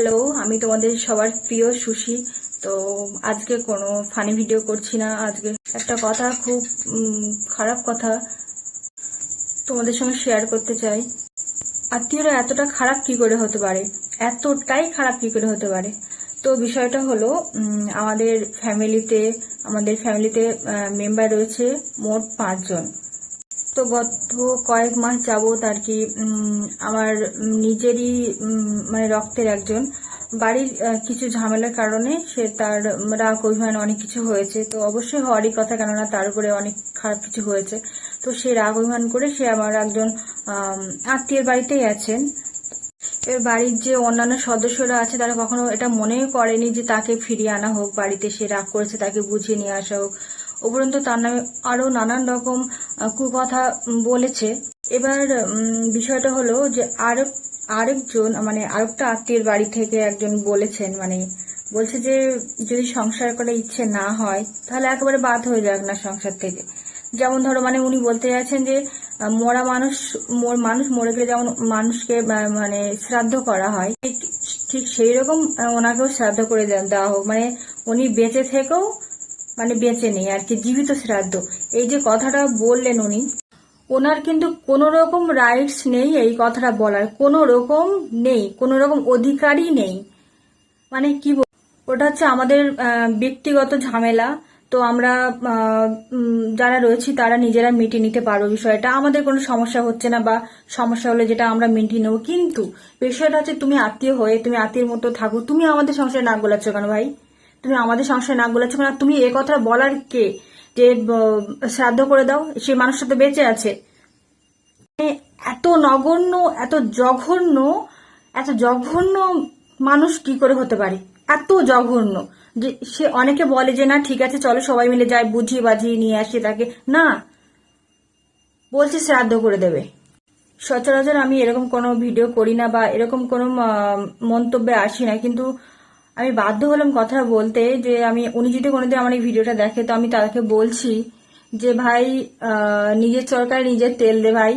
Hello, আমি তোমাদের সবার প্রিয় সুশি। তো আজকে কোনো ফানি ভিডিও করছি না। আজকে একটা কথা, খুব খারাপ কথা তোমাদের সঙ্গে শেয়ার করতে চাই। আত্মীয়রা এতটা খারাপ কি করে হতে পারে, এতটাই খারাপ কি করে হতে পারে। তো বিষয়টা হলো, আমাদের ফ্যামিলিতে মেম্বার রয়েছে মোট 5 জন। তো গত কয়েক মাস যাবত আর কি আমার নিজেরই মানে রক্তের একজন বাড়ির কিছু ঝামেলার কারণে সে তার রাগ অভিমান অনেক কিছু হয়েছে। তো অবশ্যই হওয়ারই কথা, কেননা তার উপরে অনেক খারাপ কিছু হয়েছে। তো সে রাগ অভিমান করে সে আমার একজন আত্মীয়ের বাড়িতেই আছেন। এর বাড়ির যে অন্যান্য সদস্যরা আছে তারা কখনো এটা মনেই করেনি যে তাকে ফিরিয়ে আনা হোক বাড়িতে। সে রাগ করেছে, তাকে বুঝিয়ে নিয়ে আসা হোক। উপরন্তু তার নামে আরো নানান রকম কুকথা বলেছে। এবার বিষয়টা হলো যে আরেকজন মানে আরেকটা আত্মীয়ের বাড়ি থেকে একজন বলেছেন, মানে বলছে যে যদি সংসার করার ইচ্ছে না হয় তাহলে একেবারে বাদ হয়ে যাক না সংসার থেকে। যেমন ধরো, মানে উনি বলতে চাইছেন যে মরা মানুষ মরে গেলে যেমন মানুষকে মানে শ্রাদ্ধ করা হয়, ঠিক সেই রকম ওনাকেও শ্রাদ্ধ করে দেওয়া হোক। মানে উনি বেঁচে থেকেও মানে বেঁচে নেই আর কি, জীবিত শ্রাদ্ধ। এই যে কথাটা বললেন উনি, ওনার কিন্তু কোনো রকম রাইটস নেই এই কথাটা বলার, কোনো রকম নেই, কোনো রকম অধিকারই নেই। মানে কি ওটা হচ্ছে আমাদের ব্যক্তিগত ঝামেলা। তো আমরা যারা রয়েছি তারা নিজেরা মিটিয়ে নিতে পারবো বিষয়টা। আমাদের কোনো সমস্যা হচ্ছে না, বা সমস্যা হলে যেটা আমরা মিটিয়ে নেবো। কিন্তু বিষয়টা হচ্ছে, তুমি আত্মীয় হয়ে তুমি আত্মীয়ের মতো থাকো, তুমি আমাদের সংসারে নাক গলাচ্ছ কেন ভাই? তুমি আমাদের সংসারে নাক গলাচ্ছ কেন? তুমি এ কথাটা বলার কে যে শ্রাদ্ধ করে দাও? সেই মানুষটা তো বেঁচে আছে। এত নগণ্য, এত জঘন্য মানুষ কি করে হতে পারে? এত জঘন্য যে সে অনেকে বলে যে না ঠিক আছে চলো সবাই মিলে যাই, বুঝিয়ে বাজিয়ে নিয়ে আসি তাকে। না, বলছে শ্রাদ্ধ করে দেবে। সচরাচর আমি এরকম কোনো ভিডিও করি না বা এরকম কোনো মন্তব্যে আসি না, কিন্তু আমি বাধ্য হলাম কথা বলতে। যে উনি যদি কোনোদিন আমার এই ভিডিওটা দেখে, তো আমি তাকে বলছি যে ভাই, নিজের চরকায় নিজের তেল দে ভাই,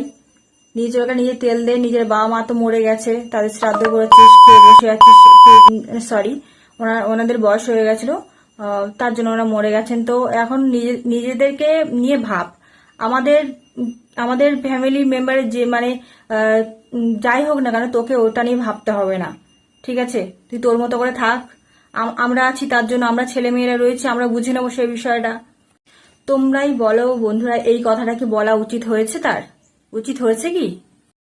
নিজের চরকায় নিজের তেল দে। নিজের বাবা মা তো মরে গেছে, তাদের শ্রাদ্ধ করেছিস, খেয়ে বসে আছিস। সরি, ওনাদের বয়স হয়ে গেছিল, তার জন্য ওরা মরে গেছেন। তো এখন নিজেদেরকে নিয়ে ভাব। আমাদের আমাদের ফ্যামিলি মেম্বারের যে মানে যাই হোক না কেন, তোকে ওটা নিয়ে ভাবতে হবে না, ঠিক আছে? তুই তোর মতো করে থাক। আমরা আছি, তার জন্য আমরা ছেলে মেয়েরা রয়েছি, আমরা বুঝে নেবো সেই বিষয়টা। তোমরাই বলো বন্ধুরা, এই কথাটা কি বলা উচিত হয়েছে? তার উচিত হয়েছে কি?